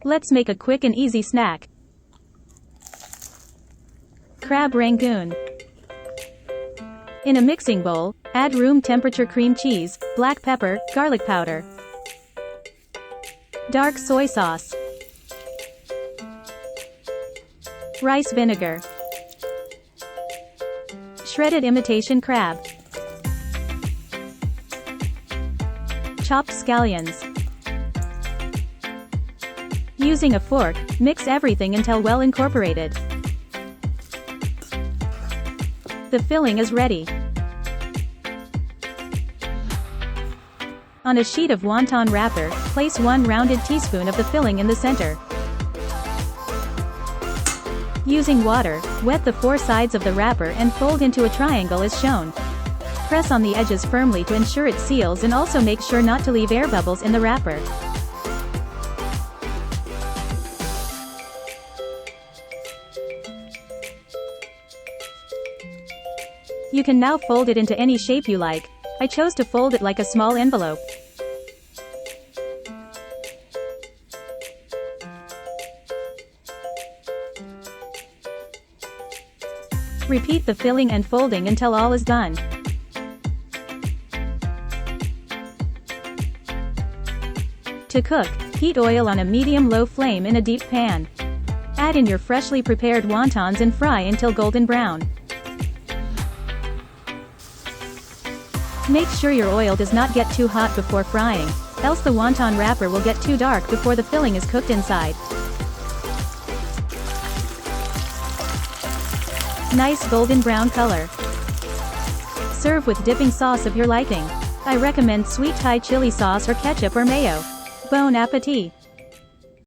Let's make a quick and easy snack. Crab Rangoon. In a mixing bowl, add room temperature cream cheese, black pepper, garlic powder, dark soy sauce, rice vinegar, shredded imitation crab, chopped scallions. Using a fork, mix everything until well incorporated. The filling is ready. On a sheet of wonton wrapper, place 1 rounded teaspoon of the filling in the center. Using water, wet the 4 sides of the wrapper and fold into a triangle as shown. Press on the edges firmly to ensure it seals and also make sure not to leave air bubbles in the wrapper. You can now fold it into any shape you like. I chose to fold it like a small envelope. Repeat the filling and folding until all is done. To cook, heat oil on a medium-low flame in a deep pan. Add in your freshly prepared wontons and fry until golden brown. Make sure your oil does not get too hot before frying, else the wonton wrapper will get too dark before the filling is cooked inside. Nice golden brown color. Serve with dipping sauce of your liking. I recommend sweet Thai chili sauce or ketchup or mayo. Bon appetit!